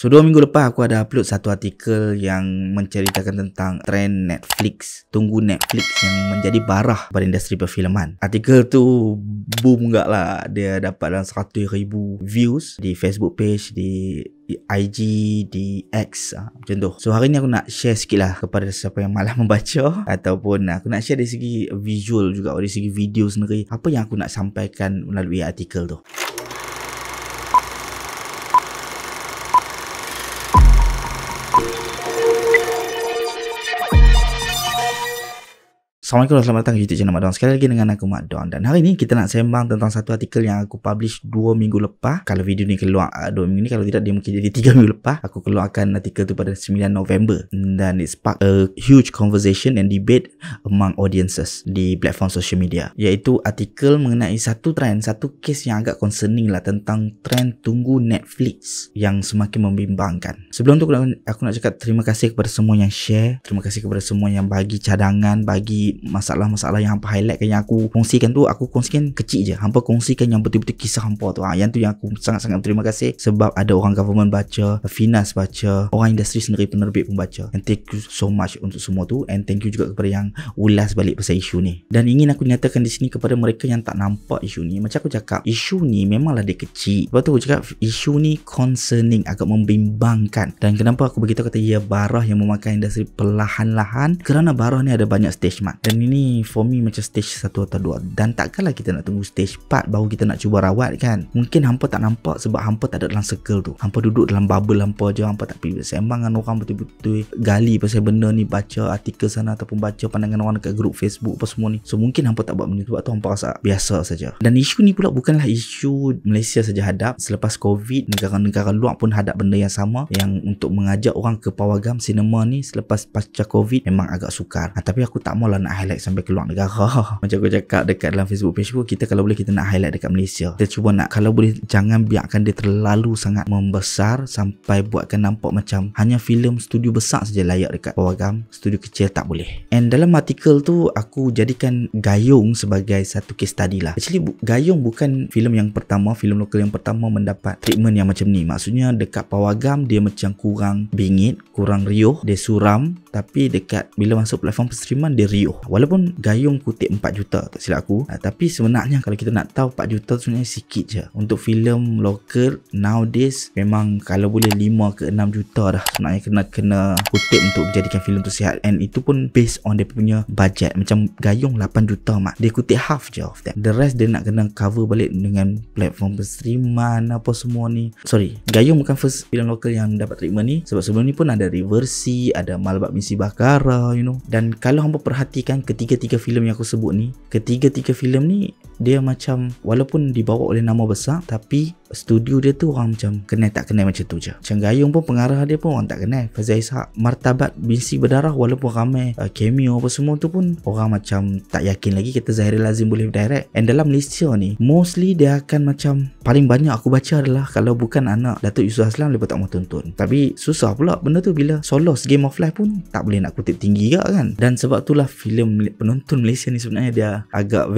So 2 minggu lepas aku ada upload satu artikel yang menceritakan tentang trend Netflix. Tunggu Netflix yang menjadi barah pada industri perfilman. Artikel tu boom gak lah. Dia dapat dalam 100,000 views di Facebook page, di IG, di X, macam tu. So hari ni aku nak share sikit lah kepada siapa yang malas membaca, ataupun aku nak share dari segi visual juga, dari segi video sendiri, apa yang aku nak sampaikan melalui artikel tu. Assalamualaikum, selamat datang ke YouTube channel Mak Don. Sekali lagi dengan aku Mak Don. Dan hari ni kita nak sembang tentang satu artikel yang aku publish 2 minggu lepas. Kalau video ni keluar 2 minggu ni, kalau tidak dia mungkin jadi 3 minggu lepas. Aku keluarkan artikel tu pada 9 November. Dan it sparked a huge conversation and debate among audiences di platform social media. Iaitu artikel mengenai satu trend, satu case yang agak concerning lah, tentang trend tunggu Netflix yang semakin membimbangkan. Sebelum tu aku nak cakap terima kasih kepada semua yang share. Terima kasih kepada semua yang bagi cadangan, bagi masalah-masalah yang hampa highlight kan, yang aku kongsikan tu. Aku kongsikan kecil je, hampa kongsikan yang betul-betul kisah hampa tu. Yang tu yang aku sangat-sangat terima kasih, sebab ada orang government baca, Finas baca, orang industri sendiri, penerbit pun baca. And thank you so much untuk semua tu. And thank you juga kepada yang ulas balik pasal isu ni. Dan ingin aku nyatakan di sini kepada mereka yang tak nampak isu ni, macam aku cakap, isu ni memanglah dia kecil. Sebab tu aku cakap isu ni concerning, agak membimbangkan. Dan kenapa aku beritahu kata ia barah yang memakan industri perlahan-lahan? Kerana barah ni ada banyak stage mark. Dan ini for me macam stage 1 atau 2. Dan takkanlah kita nak tunggu stage 4 baru kita nak cuba rawat kan. Mungkin hampa tak nampak sebab hampa tak ada dalam circle tu. Hampa duduk dalam bubble hampa je. Hampa tak pergi bersembang dengan orang, betul-betul gali pasal benda ni, baca artikel sana ataupun baca pandangan orang dekat grup Facebook apa semua ni. So mungkin hampa tak buat benda tu, sebab tu hampa rasa biasa saja. Dan isu ni pula bukanlah isu Malaysia saja hadap. Selepas Covid, negara-negara luar pun hadap benda yang sama, yang untuk mengajak orang ke pawagam sinema ni selepas pasca Covid memang agak sukar. Tapi aku tak maulah nak highlight sampai keluar negara. Macam aku cakap dekat dalam Facebook page aku, kita kalau boleh kita nak highlight dekat Malaysia. Kita cuba nak, kalau boleh jangan biarkan dia terlalu sangat membesar sampai buatkan nampak macam hanya filem studio besar saja layak dekat pawagam, studio kecil tak boleh. And dalam artikel tu aku jadikan Gayung sebagai satu case study lah. Actually Gayung bukan filem yang pertama, filem lokal yang pertama mendapat treatment yang macam ni. Maksudnya dekat pawagam dia macam kurang bingit, kurang riuh, dia suram. Tapi dekat bila masuk platform streaman dia riuh. Walaupun Gayung kutip 4 juta tak silap aku, tapi sebenarnya kalau kita nak tahu 4 juta tu sebenarnya sikit je. Untuk filem lokal nowadays memang kalau boleh 5 ke 6 juta dah sebenarnya kena kutip untuk menjadikan filem tu sihat. And itu pun based on dia punya budget. Macam Gayung 8 juta mak, dia kutip half je of that. The rest dia nak kena cover balik dengan platform streaman apa semua ni. Sorry, Gayung bukan first filem lokal yang dapat treatment ni, sebab sebelum ni pun ada Reversi, ada Malbat Misi Bakara, you know. Dan kalau hampa perhatikan ketiga-tiga filem yang aku sebut ni, ketiga-tiga filem ni dia macam walaupun dibawa oleh nama besar, tapi studio dia tu orang macam kenal tak kenal macam tu je. Macam Gayung pun pengarah dia pun orang tak kenal, Fazal Ishak. Martabat Bisi Berdarah walaupun ramai cameo apa semua tu pun orang macam tak yakin lagi kita Zahiril Azim boleh direct. And dalam Malaysia ni mostly dia akan macam paling banyak aku baca adalah kalau bukan anak Datuk Yusof Aslam mereka tak mau tonton. Tapi susah pula benda tu bila Solos Game of Life pun tak boleh nak kutip tinggi juga kan. Dan sebab itulah filem penonton Malaysia ni sebenarnya dia agak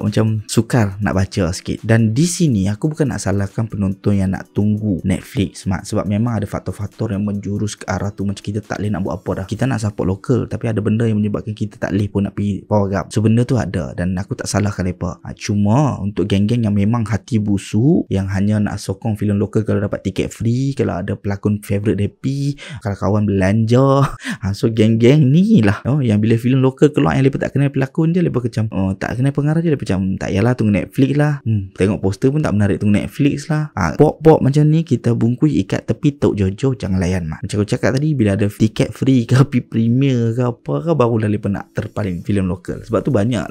macam sukar nak baca sikit. Dan di sini aku bukan nak salahkan penonton yang nak tunggu Netflix sebab memang ada faktor-faktor yang menjurus ke arah tu. Macam kita tak boleh nak buat apa dah. Kita nak support lokal tapi ada benda yang menyebabkan kita tak boleh pun nak pergi pawagam. So benda tu ada dan aku tak salahkan mereka. Cuma untuk geng-geng yang memang hati busuk, yang hanya nak sokong filem lokal kalau dapat tiket free, kalau ada pelakon favourite happy, kalau kawan belanja. So geng-geng ni lah yang bila filem lokal keluar yang mereka tak kenal pelakon dia, mereka macam tak kenal pengarah dia, mereka macam tak yalah tunggu Netflix lah. Tengok poster pun tak menarik, tunggu Netflix lah. Pop-pop macam ni kita bungkus ikat tepi tok jojo, jangan layan mak. Macam aku cakap tadi, bila ada tiket free ke premier ke apa ke, barulah mereka nak terpaling filem lokal. Sebab tu banyak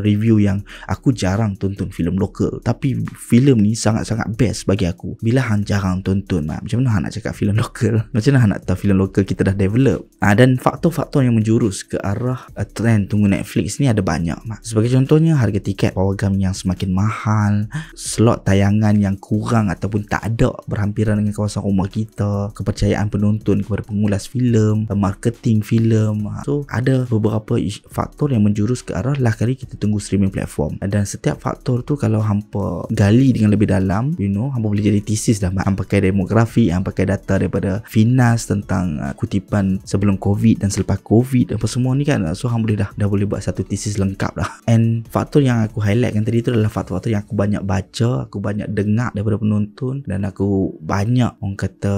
review yang aku jarang tonton filem lokal, tapi filem ni sangat-sangat best bagi aku. Bila hang jarang tonton mak, macam mana hang nak cakap filem lokal? Macam mana hang nak tahu filem lokal kita dah develop? Dan faktor-faktor yang menjurus ke arah trend tunggu Netflix ni ada banyak mak. Sebagai contohnya harga tiket. tiket pawagam yang semakin mahal, slot tayangan yang kurang ataupun tak ada berhampiran dengan kawasan rumah kita, kepercayaan penonton kepada pengulas filem, marketing filem. So ada beberapa faktor yang menjurus ke arah lah kali kita tunggu streaming platform. Dan setiap faktor tu kalau hampa gali dengan lebih dalam, hampa boleh jadi tesis dah. Hampa pakai demografi, hampa pakai data daripada Finas tentang kutipan sebelum COVID dan selepas COVID apa semua ni kan. So hampa boleh dah boleh buat satu tesis lengkap dah. And faktor yang aku highlight kan tadi tu adalah faktor-faktor yang aku banyak baca, aku banyak dengar daripada penonton, dan aku banyak orang kata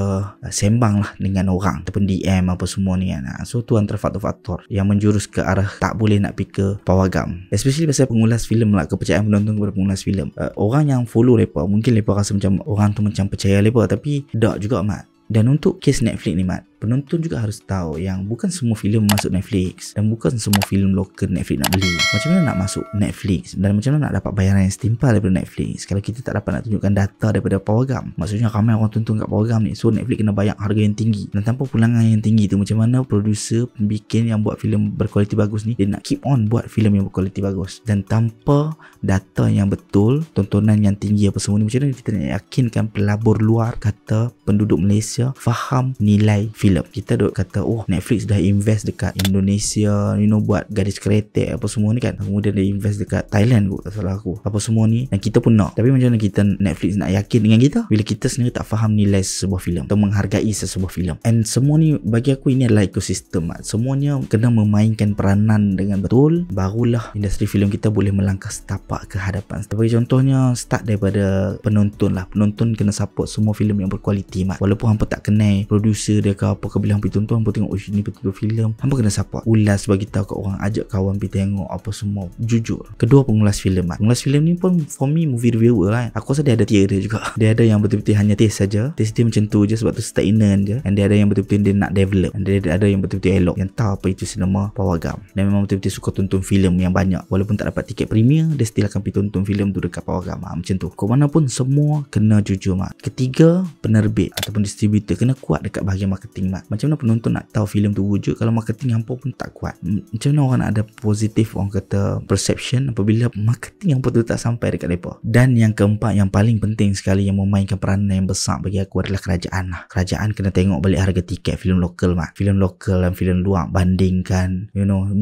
sembang lah dengan orang ataupun DM apa semua ni kan. So tu antara faktor-faktor yang menjurus ke arah tak boleh nak pergi ke pawagam, especially pasal pengulas filem lah, kepercayaan penonton kepada pengulas filem. Orang yang follow mereka mungkin mereka rasa macam orang tu macam percaya mereka, tapi tak juga mat. Dan untuk kes Netflix ni mat, penonton juga harus tahu yang bukan semua filem masuk Netflix, dan bukan semua filem lokal Netflix nak beli. Macam mana nak masuk Netflix, dan macam mana nak dapat bayaran yang setimpal daripada Netflix kalau kita tak dapat nak tunjukkan data daripada pawagam? Maksudnya ramai orang tonton kat pawagam ni, so Netflix kena bayar harga yang tinggi, dan tanpa pulangan yang tinggi tu, macam mana producer, pembikin yang buat filem berkualiti bagus ni, dia nak keep on buat filem yang berkualiti bagus? Dan tanpa data yang betul, tontonan yang tinggi apa semua ni, macam mana kita nak yakinkan pelabur luar kata penduduk Malaysia faham nilai filem? Kita duk kata Netflix dah invest dekat Indonesia, buat gadis kreatif apa semua ni kan, kemudian dia invest dekat Thailand kot, tak salah aku, apa semua ni, dan kita pun nak. Tapi macam mana kita Netflix nak yakin dengan kita bila kita sendiri tak faham nilai sebuah filem atau menghargai sebuah filem? And semua ni bagi aku ini adalah ekosistem. Semuanya kena memainkan peranan dengan betul, barulah industri filem kita boleh melangkah setapak ke hadapan. Sebagai contohnya, start daripada penonton lah. Penonton kena support semua filem yang berkualiti mat. Walaupun hampa tak kenal producer dia ke apa, bila hampa tonton, hampa tengok ini betul-betul filem, hampa kena support, ulas, bagi tahu kat orang, ajak kawan pergi tengok apa semua, jujur. Kedua, pengulas filem mat. Pengulas filem ni pun for me movie reviewer lah. Aku rasa dia ada tier dia juga. Dia ada yang betul-betul hanya taste saja, taste dia macam tu je sebab tu stagnant je, dan dia ada yang betul-betul dia nak develop, dan dia ada yang betul-betul elok, yang tahu apa itu cinema pawagam, dan memang betul-betul suka tonton filem yang banyak. Walaupun tak dapat tiket premier, dia still akan pergi tonton filem tu dekat pawagam. Macam tu. Kau mana pun semua kena jujur mat. Ketiga, penerbit ataupun distributor kena kuat dekat bahagian marketing mat. Macam mana penonton nak tahu filem tu wujud kalau marketing hampa pun tak kuat? Macam mana orang nak ada positif, orang kata perception, apabila marketing hampa tu tak sampai dekat mereka? Dan yang keempat, yang paling penting sekali, yang memainkan peranan yang besar bagi aku adalah kerajaan lah. Kerajaan kena tengok balik harga tiket filem lokal mat. Filem lokal dan filem luar bandingkan,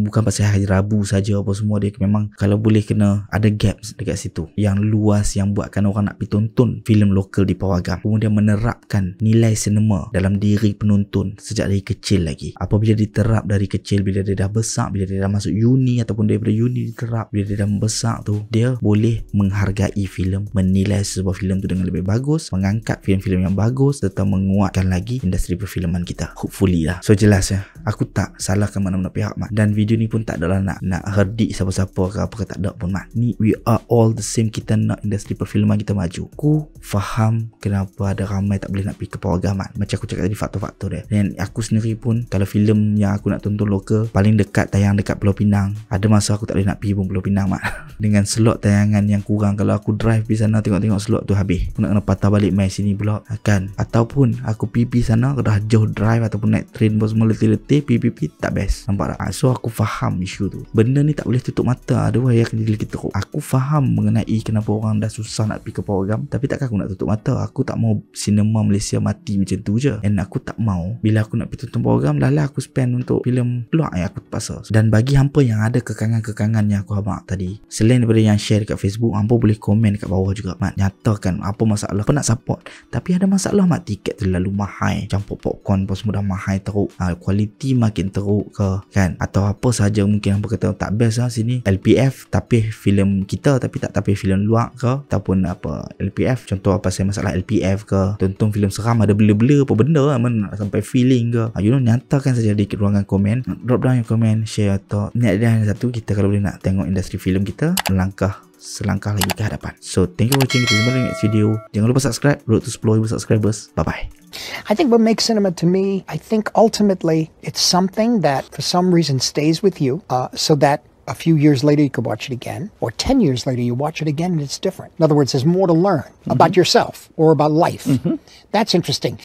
bukan pasal hari Rabu saja apa semua. Dia memang kalau boleh kena ada gaps dekat situ yang luas, yang buatkan orang nak pergi tonton filem lokal di pawagam, kemudian menerapkan nilai sinema dalam diri penonton sejak dari kecil lagi. Apabila diterap dari kecil, bila dia dah besar, bila dia dah masuk uni ataupun daripada uni diterap, bila dia dah membesar tu, dia boleh menghargai filem, menilai sebuah filem tu dengan lebih bagus, mengangkat filem-filem yang bagus, serta menguatkan lagi industri perfilman kita, hopefully lah. So jelas ya, aku tak salahkan mana-mana pihak mat, dan video ni pun tak adalah nak herdik siapa-siapa ke apa ke, tak ada pun mat. Ni we are all the same, kita nak industri perfilman kita maju. Aku faham kenapa ada ramai tak boleh nak pergi ke pawagam mat. Macam aku cakap tadi, faktor-faktor dia. Dan aku sendiri pun, kalau filem yang aku nak tonton lokal paling dekat tayang dekat Pulau Pinang, ada masa aku tak boleh nak pergi pun Pulau Pinang mat. Dengan slot tayangan yang kurang, kalau aku drive pergi sana tengok-tengok slot tu habis, aku nak kena patah balik main sini pula kan. Ataupun aku pergi sana dah jauh drive ataupun naik train pun semua letih-letih, pergi tak best, nampak tak? So aku faham isu tu. Benda ni tak boleh tutup mata, ada wahai akan jadi kita. Aku faham mengenai kenapa orang dah susah nak pergi ke pawagam, tapi takkan aku nak tutup mata. Aku tak mau sinema Malaysia mati macam tu je. And aku tak mau bila aku nak pergi tonton pawagam, lala aku spend untuk filem keluar yang aku terpaksa. Dan bagi hampa yang ada kekangan-kekangan yang aku habaq tadi, selain daripada yang share dekat Facebook, hampa boleh komen dekat bawah juga mat, nyatakan apa masalah, apa nak support. Tapi ada masalah mat, tiket terlalu mahal, campur popcorn pun semua dah mahal teruk, kualiti makin teruk ke kan, atau apa saja mungkin hampa kata tak best lah sini LPF tapi filem kita, tapi tak tapi filem luar ke, ataupun apa LPF, contoh apa saya masalah LPF ke, tonton filem seram ada bela-bela apa benda lah, sampai feeling ke, nyatakan saja di ruangan komen, drop down your comment, share atau niat dia hanya satu, kita kalau boleh nak tengok industri filem kita melangkah selangkah lagi ke hadapan. So thank you for watching, kita jumpa di next video. Jangan lupa subscribe, road to 10,000 subscribers. Bye bye. I think what makes cinema to me, I think ultimately it's something that for some reason stays with you, so that a few years later you could watch it again, or 10 years later you watch it again and it's different. In other words, there's more to learn about yourself or about life. That's interesting.